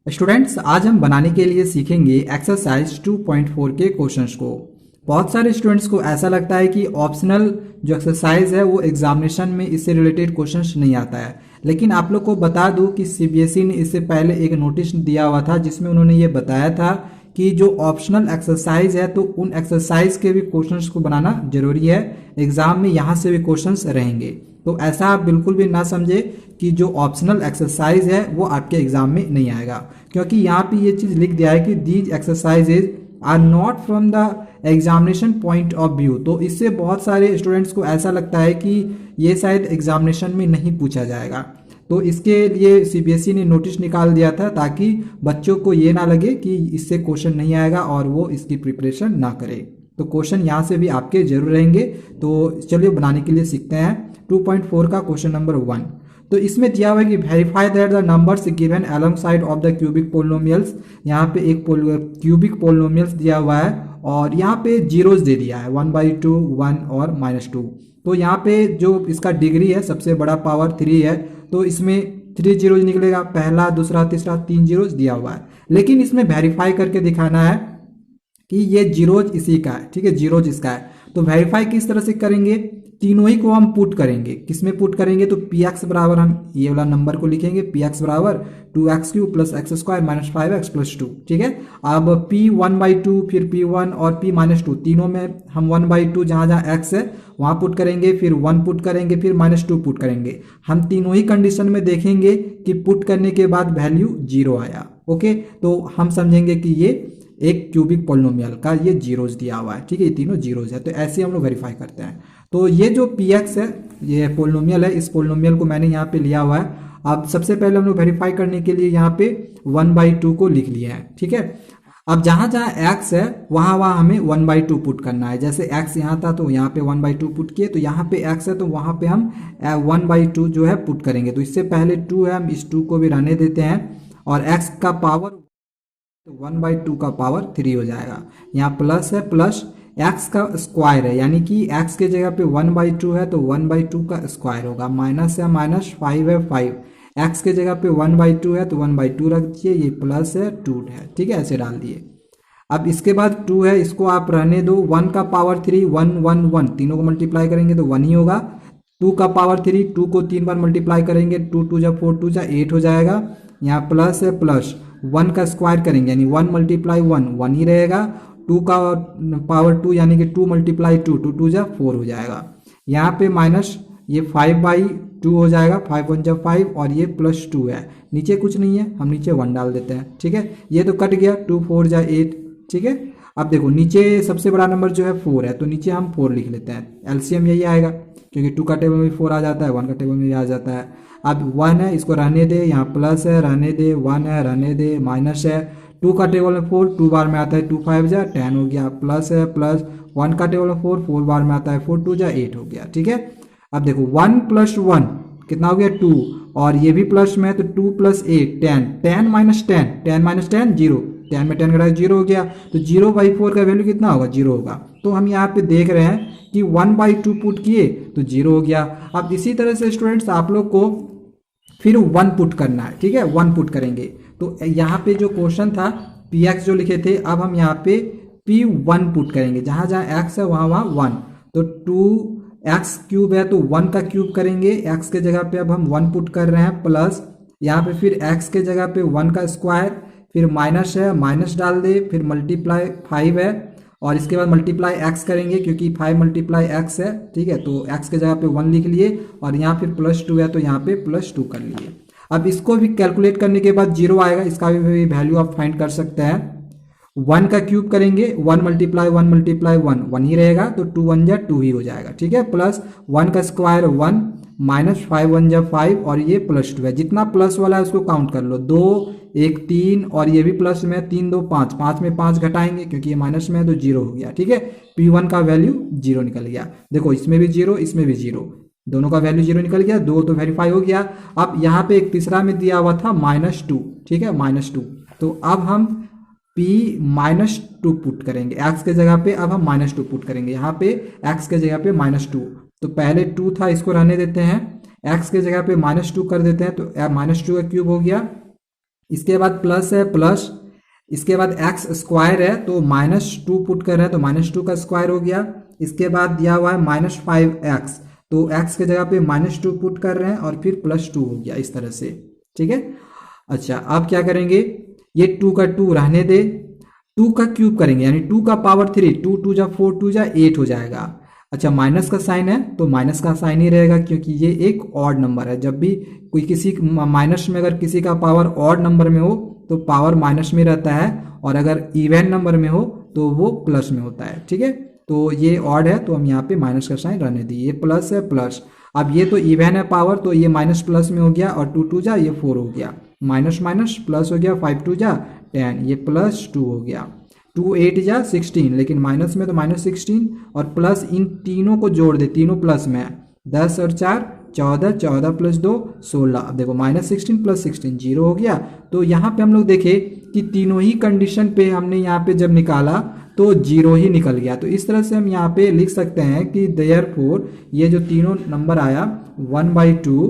Students, आज हम बनाने के लिए सीखेंगे एक्सरसाइज 2.4 के क्वेश्चंस को। बहुत सारे स्टूडेंट्स को ऐसा लगता है कि ऑप्शनल जो एक्सरसाइज है वो एग्जामिनेशन में इससे रिलेटेड क्वेश्चंस नहीं आता है, लेकिन आप लोग को बता दूं कि सीबीएसई ने इससे पहले एक नोटिस दिया हुआ था जिसमें उन्होंने ये बताया था कि जो ऑप्शनल एक्सरसाइज है तो उन एक्सरसाइज के भी क्वेश्चंस को बनाना जरूरी है। एग्जाम में यहाँ से भी क्वेश्चंस रहेंगे, तो ऐसा आप बिल्कुल भी ना समझे कि जो ऑप्शनल एक्सरसाइज है वो आपके एग्जाम में नहीं आएगा, क्योंकि यहाँ पे ये चीज लिख दिया है कि these exercises are not from the examination point of view. तो इससे बहुत सारे स्टूडेंट्स को ऐसा लगता है कि ये शायद एग्जामिनेशन में नहीं पूछा जाएगा, तो इसके लिए सीबीएसई ने नोटिस निकाल दिया था ताकि बच्चों को ये ना लगे कि इससे क्वेश्चन नहीं आएगा और वो इसकी प्रिपरेशन ना करे। तो क्वेश्चन यहाँ से भी आपके जरूर रहेंगे। तो चलिए बनाने के लिए सीखते हैं 2.4 का क्वेश्चन नंबर 1। तो इसमें दिया हुआ है कि verify that the numbers given along side of the cubic polynomials. यहाँ पे एक क्यूबिक पोलिनोमियल्स दिया हुआ है और यहाँ पे जीरोस दे दिया है 1/2, 1 और -2। तो यहाँ पे जो इसका डिग्री है सबसे बड़ा पावर 3 है, तो इसमें 3 जीरोज निकलेगा, पहला दूसरा तीसरा 3 जीरोज दिया हुआ है। लेकिन इसमें वेरीफाई करके दिखाना है कि ये जीरोज इसी का है, ठीक है, जीरोज इसका है। तो वेरीफाई किस तरह से करेंगे, तीनों ही को हम पुट करेंगे। किसमें पुट करेंगे, तो पी एक्स बराबर हम ये वाला नंबर को लिखेंगे, पी एक्स बराबर 2x³ + x² - 5x + 2, ठीक है। अब p 1/2 फिर p1 और p -2 तीनों में हम 1/2 जहाँ जहाँ x है वहाँ पुट करेंगे, फिर 1 पुट करेंगे, फिर -2 पुट करेंगे। हम तीनों ही कंडीशन में देखेंगे कि पुट करने के बाद वैल्यू 0 आया। ओके, तो हम समझेंगे कि ये एक क्यूबिक पोलिनोमियल का ये जीरोज दिया हुआ है, ठीक है, ये तीनों जीरोज है। तो ऐसे हम लोग वेरीफाई करते हैं। तो ये जो पी एक्स है ये पोलिनोमियल है, इस पोलिनोमियल को मैंने यहाँ पे लिया हुआ है। अब सबसे पहले हम लोग वेरीफाई करने के लिए यहाँ पे 1/2 को लिख लिए हैं, ठीक है। अब जहाँ जहाँ x है वहाँ वहाँ हमें 1/2 पुट करना है। जैसे x यहाँ था तो यहाँ पे 1/2 पुट किए, तो यहाँ पे x है तो वहाँ पे हम 1/2 जो है पुट करेंगे। तो इससे पहले 2 है, हम इस 2 को भी रहने देते हैं और x का पावर तो 1/2 का पावर 3 हो जाएगा। यहाँ प्लस है, प्लस x का स्क्वायर है, यानी कि x के जगह पे 1/2 है तो 1/2 का स्क्वायर होगा। माइनस है, -5 है, 5 x के जगह पे 1/2 है तो 1/2 रख दीजिए, ये प्लस है 2 है, ठीक है, ऐसे डाल दिए। अब इसके बाद 2 है, इसको आप रहने दो। 1 का पावर 3 1 1 1 तीनों को मल्टीप्लाई करेंगे तो 1 ही होगा। 2 का पावर 3 2 को 3 बार मल्टीप्लाई करेंगे, 2 2 जा 4 2 जा 8 हो जाएगा। यहाँ प्लस है, प्लस 1 का स्क्वायर करेंगे यानी 1 × 1 1 ही रहेगा। 2 का पावर 2 यानी कि 2 × 2 2 2 जा 4 हो जाएगा। यहाँ पे माइनस ये 5/2 हो जाएगा, 5 1 जा 5 और ये +2 है। नीचे कुछ नहीं है, हम नीचे 1 डाल देते हैं, ठीक है। ये तो कट गया, 2 4 जा 8, ठीक है। अब देखो नीचे सबसे बड़ा नंबर जो है 4 है, तो नीचे हम 4 लिख लेते हैं। एलसीएम यही आएगा क्योंकि 2 का टेबल में 4 आ जाता है, 1 का टेबल में भी आ जाता है। अब 1 है, इसको रहने दे, यहाँ प्लस है रहने दे, 1 है रहने दे, माइनस है, 2 का टेबल में 4 2 बार में आता है, 2 5 जा 10 हो गया, प्लस है प्लस 1 का टेबल में 4 4 बार में आता है, 4 2 जा 8 हो गया, ठीक है। अब देखो 1 + 1 कितना हो गया 2, और ये भी प्लस में है तो 2 + 8 10 10 - 10 10 - 10 0, 10 में 10 घटा 0 हो गया। तो 0/4 का वैल्यू कितना होगा, 0 होगा। तो हम यहाँ पे देख रहे हैं कि 1/2 पुट किए तो 0 हो गया। अब इसी तरह से स्टूडेंट्स आप लोग को फिर 1 पुट करना है, ठीक है, 1 पुट करेंगे। तो यहाँ पे जो क्वेश्चन था पी एक्स जो लिखे थे, अब हम यहाँ पे p1 पुट करेंगे। जहाँ जहाँ x है वहाँ वहाँ 1, तो 2x³ है तो 1 का क्यूब करेंगे। x के जगह पे अब हम 1 पुट कर रहे हैं, प्लस यहाँ पे फिर x के जगह पे 1 का स्क्वायर, फिर माइनस है, माइनस डाल दे, फिर मल्टीप्लाई 5 है और इसके बाद मल्टीप्लाई x करेंगे क्योंकि 5 × x है, ठीक है। तो x के जगह पे 1 लिख लिए और यहाँ फिर +2 है तो यहाँ पे +2 कर लिए। अब इसको भी कैलकुलेट करने के बाद 0 आएगा, इसका भी वैल्यू आप फाइंड कर सकते हैं। 1 का क्यूब करेंगे, 1 × 1 × 1 1 ही रहेगा तो 2 1 जा 2 ही हो जाएगा, ठीक है। प्लस 1 का स्क्वायर 1 -5 1 जा 5 और ये +2 है। जितना प्लस वाला है उसको काउंट कर लो, 2 1 3 और ये भी प्लस में 3 2 5 5 में 5 घटाएंगे क्योंकि ये माइनस में है तो 0 हो गया, ठीक है। p1 का वैल्यू 0 निकल गया। देखो इसमें भी 0 इसमें भी 0, दोनों का वैल्यू 0 निकल गया, 2 तो वेरीफाई हो गया। अब यहाँ पे एक तीसरा में दिया हुआ था -2, ठीक है, -2। तो अब हम p -2 पुट करेंगे x के जगह पे, अब हम -2 पुट करेंगे यहाँ पे x के जगह पे -2। तो पहले 2 था, इसको रहने देते हैं, x के जगह पे -2 कर देते हैं तो -2 का क्यूब हो गया इसके बाद प्लस है प्लस, इसके बाद एक्स स्क्वायर है तो -2 पुट कर रहे हैं तो -2 का स्क्वायर हो गया। इसके बाद दिया हुआ है -5x तो x के जगह पे -2 पुट कर रहे हैं और फिर +2 हो गया इस तरह से, ठीक है। अच्छा अब क्या करेंगे, ये 2 का 2 रहने दे, 2 का क्यूब करेंगे यानी 2 का पावर 3, 2 2 जा 4 2 जा 8 हो जाएगा। अच्छा माइनस का साइन है तो माइनस का साइन ही रहेगा क्योंकि ये एक ऑड नंबर है। जब भी कोई किसी माइनस में अगर किसी का पावर ऑड नंबर में हो तो पावर माइनस में रहता है, और अगर इवन नंबर में हो तो वो प्लस में होता है, ठीक है। तो ये ऑड है तो हम यहाँ पे माइनस का साइन रहने दिए, ये प्लस है प्लस। अब ये तो इवन है पावर तो ये माइनस प्लस में हो गया और 2 2 जा ये 4 हो गया, माइनस माइनस प्लस हो गया, 5 2 जा 10 ये +2 हो गया, 2 8 जा 16 लेकिन माइनस में तो -16 और प्लस इन तीनों को जोड़ दे, तीनों प्लस में 10 और 4 14, 14 + 2 16। अब देखो -16 + 16 0 हो गया। तो यहाँ पे हम लोग देखे कि तीनों ही कंडीशन पे हमने यहाँ पे जब निकाला तो 0 ही निकल गया। तो इस तरह से हम यहाँ पे लिख सकते हैं कि देयरफॉर ये जो तीनों नंबर आया 1/2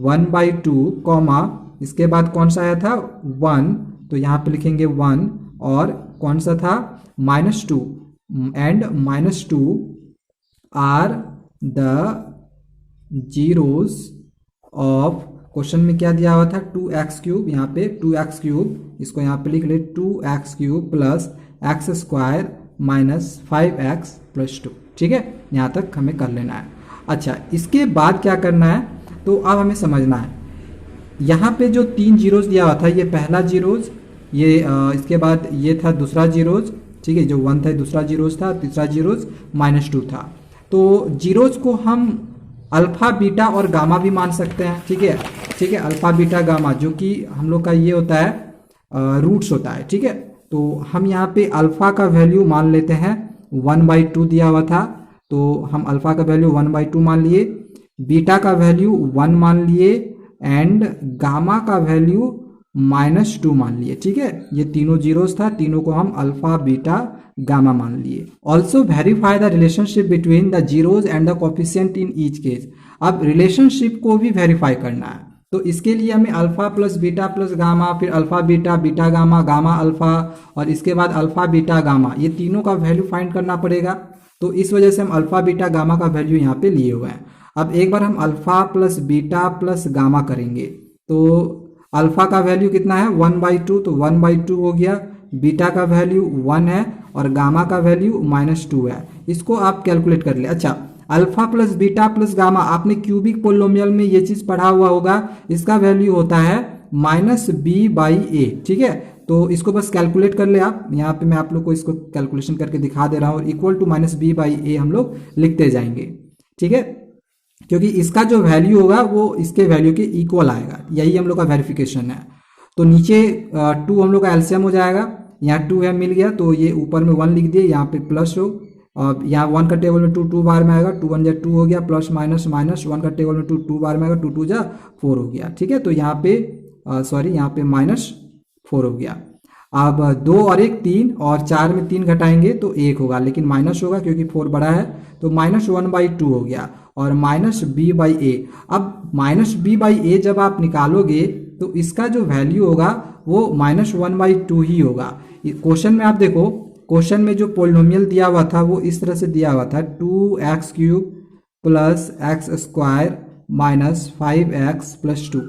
1/2 कॉमा इसके बाद कौन सा आया था 1 तो यहाँ पे लिखेंगे 1 और कौन सा था -2 and -2 are the zeros of, question में क्या दिया हुआ था 2x3, यहाँ पे 2x3 इसको यहाँ पे लिख ले 2x3 + x² - 5x + 2, ठीक है। यहाँ तक हमें कर लेना है। अच्छा इसके बाद क्या करना है तो अब हमें समझना है, यहाँ पे जो 3 जीरोस दिया हुआ था ये पहला जीरोस, ये इसके बाद ये था दूसरा जीरोस, ठीक है, जो 1 था दूसरा जीरोस था, तीसरा जीरोस -2 था। तो जीरोस को हम अल्फा बीटा और गामा भी मान सकते हैं, ठीक है, ठीक है, अल्फा बीटा गामा जो कि हम लोग का ये होता है रूट्स होता है, ठीक है। तो हम यहाँ पे अल्फा का वैल्यू मान लेते हैं 1/2 दिया हुआ था तो हम अल्फा का वैल्यू 1/2 मान लिए, बीटा का वैल्यू 1 मान लिए एंड गामा का वैल्यू -2 मान लिए, ठीक है। ये तीनों जीरोस था, तीनों को हम अल्फा बीटा गामा मान लिए। Also verify the relationship between the zeros and the coefficient in each case. अब रिलेशनशिप को भी वेरीफाई करना है तो इसके लिए हमें अल्फा + बीटा + गामा, फिर alpha beta beta gamma gamma alpha और इसके बाद अल्फा बीटा गामा, ये तीनों का वैल्यू फाइंड करना पड़ेगा। तो इस वजह से हम अल्फा बीटा गामा का वैल्यू यहाँ पे लिए हुए हैं। अब एक बार हम अल्फा + बीटा + गामा करेंगे तो अल्फा का वैल्यू कितना है 1/2 तो 1/2 हो गया, बीटा का वैल्यू 1 है और गामा का वैल्यू -2 है। इसको आप कैलकुलेट कर ले। अच्छा अल्फा + बीटा + गामा आपने क्यूबिक पोलिनोमियल में ये चीज पढ़ा हुआ होगा, इसका वैल्यू होता है -b/a, ठीक है। तो इसको बस कैलकुलेट कर ले आप, यहाँ पे मैं आप लोग को इसको कैलकुलेशन करके दिखा दे रहा हूँ और इक्वल टू -b/a हम लोग लिखते जाएंगे, ठीक है, क्योंकि इसका जो वैल्यू होगा वो इसके वैल्यू के इक्वल आएगा, यही हम लोग का वेरिफिकेशन है। तो नीचे 2 हम लोग का एलसीएम हो जाएगा, यहाँ 2 है मिल गया तो ये ऊपर में 1 लिख दिए, यहाँ पे प्लस हो और यहाँ 1 का टेबल में 2 बार में आएगा, 2 1 जा 2 हो गया, प्लस माइनस माइनस 1 का टेबल में 2 बार में आएगा, 2 2 जा 4 हो गया, ठीक है। तो यहाँ पे सॉरी यहाँ पे -4 हो गया। अब 2 और 1 3 और 4 में 3 घटाएंगे तो 1 होगा लेकिन माइनस होगा क्योंकि 4 बड़ा है तो -1/2 हो गया और -b/a। अब -b/a जब आप निकालोगे तो इसका जो वैल्यू होगा वो -1/2 ही होगा। क्वेश्चन में आप देखो, क्वेश्चन में जो पोलिनोमियल दिया हुआ था वो इस तरह से दिया हुआ था 2x³ + x² - 5x + 2।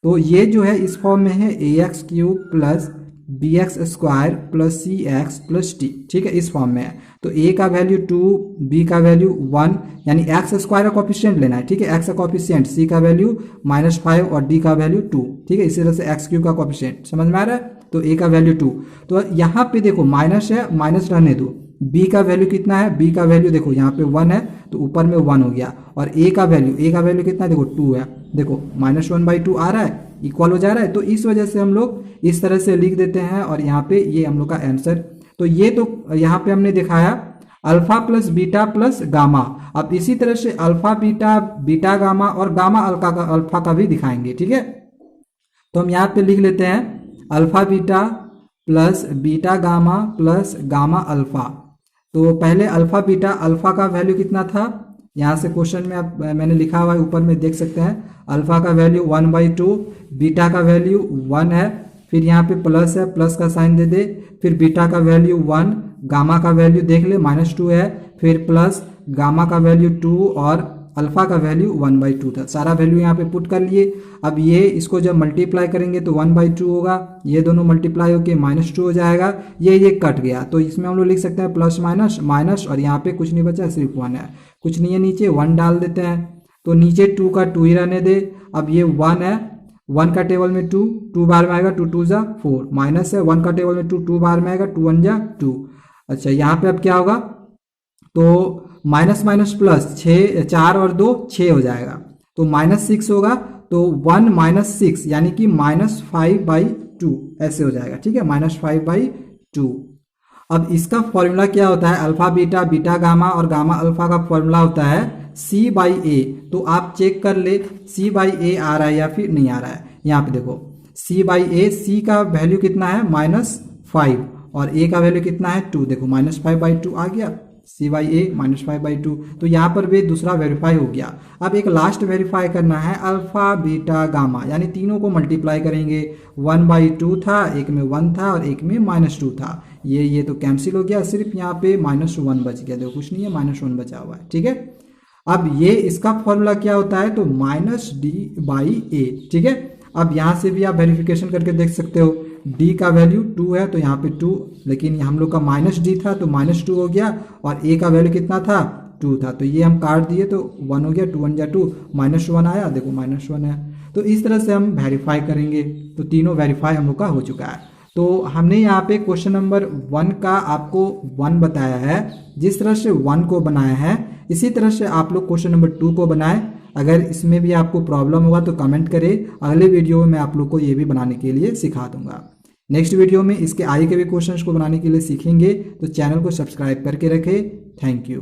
तो ये जो है इस फॉर्म में है ax³ + bx² + cx + d, ठीक है, इस फॉर्म में है। तो a का वैल्यू 2, b का वैल्यू 1 यानी x² का कॉफिशिएंट लेना है, ठीक है, x का कॉफिशिएंट, c का वैल्यू -5 और d का वैल्यू 2, ठीक है। इसी तरह से x³ का कॉफिशिएंट समझ में आ रहा है। तो a का वैल्यू 2, तो यहाँ पे देखो माइनस है, माइनस रहने दो। b का वैल्यू कितना है, b का वैल्यू देखो यहाँ पे 1 है तो ऊपर में 1 हो गया और a का वैल्यू कितना है देखो 2 है, देखो -1/2 आ रहा है, इक्वल हो जा रहा है। तो इस वजह से हम लोग इस तरह से लिख देते हैं और यहाँ पे ये हम लोग का आंसर। तो ये तो यहाँ पे हमने दिखाया अल्फा + बीटा + गामा। अब इसी तरह से अल्फा बीटा बीटा गामा और गामा अल्फा का भी दिखाएंगे, ठीक है। तो हम यहाँ पे लिख लेते हैं alpha beta + beta gamma + gamma alpha. तो पहले अल्फा बीटा, अल्फा का वैल्यू कितना था, यहाँ से क्वेश्चन में आप मैंने लिखा हुआ है ऊपर में देख सकते हैं, अल्फा का वैल्यू 1/2, बीटा का वैल्यू 1 है फिर यहाँ पे प्लस है, प्लस का साइन दे दे, फिर बीटा का वैल्यू 1, गामा का वैल्यू देख ले -2 है, फिर प्लस गामा का वैल्यू 2 और अल्फा का वैल्यू 1/2 था। सारा वैल्यू यहाँ पे पुट कर लिए। अब ये इसको जब मल्टीप्लाई करेंगे तो 1/2 होगा, ये दोनों मल्टीप्लाई होके -2 हो जाएगा, ये कट गया। तो इसमें हम लोग लिख सकते हैं प्लस माइनस माइनस, और यहाँ पे कुछ नहीं बचा, सिर्फ 1 है, कुछ नहीं है नीचे, 1 डाल देते हैं। तो नीचे 2 का 2 ही रहने दे। अब ये 1 है, 1 का टेबल में 2 बार में आएगा, 2 2 जा 4, माइनस है 1 का टेबल में 2 बार में आएगा, 2 1 जा 2। अच्छा यहाँ पे अब क्या होगा, तो माइनस माइनस प्लस 6, 4 और 2 6 हो जाएगा, तो -6 होगा, तो 1 - 6 यानी कि -5/2 ऐसे हो जाएगा। ठीक है, -5/2। अब इसका फॉर्मूला क्या होता है, अल्फा बीटा, बीटा गामा और गामा अल्फा का फॉर्मूला होता है C/A। तो आप चेक कर ले C/A आ रहा है या फिर नहीं आ रहा है। यहाँ पे देखो C/A, C का वैल्यू कितना है -5 और A का वैल्यू कितना है 2, देखो -5/2 आ गया, C/A -5/2। तो यहाँ पर भी दूसरा वेरीफाई हो गया। अब एक लास्ट वेरीफाई करना है अल्फा बीटा गामा, यानी तीनों को मल्टीप्लाई करेंगे। 1/2 था, एक में 1 था और एक में -2 था, ये तो कैंसिल हो गया, सिर्फ यहाँ पे -1 बच गया, देखो कुछ नहीं है, -1 बचा हुआ है। ठीक है, अब ये इसका फॉर्मूला क्या होता है, तो -D/A। ठीक है, अब यहाँ से भी आप वेरिफिकेशन करके देख सकते हो, D का वैल्यू 2 है तो यहाँ पे 2, लेकिन हम लोग का -D था तो -2 हो गया, और A का वैल्यू कितना था 2 था, तो ये हम काट दिए तो 1 हो गया, 2 1 जा 2, -1 आया, देखो -1 है। तो इस तरह से हम वेरीफाई करेंगे, तो तीनों वेरीफाई हम लोग का हो चुका है। तो हमने यहाँ पे क्वेश्चन नंबर 1 का आपको 1 बताया है, जिस तरह से 1 को बनाया है इसी तरह से आप लोग क्वेश्चन नंबर 2 को बनाएं। अगर इसमें भी आपको प्रॉब्लम होगा तो कमेंट करें, अगले वीडियो में मैं आप लोग को ये भी बनाने के लिए सिखा दूंगा। नेक्स्ट वीडियो में इसके आगे के भी क्वेश्चंस को बनाने के लिए सीखेंगे, तो चैनल को सब्सक्राइब करके रखें। Thank you.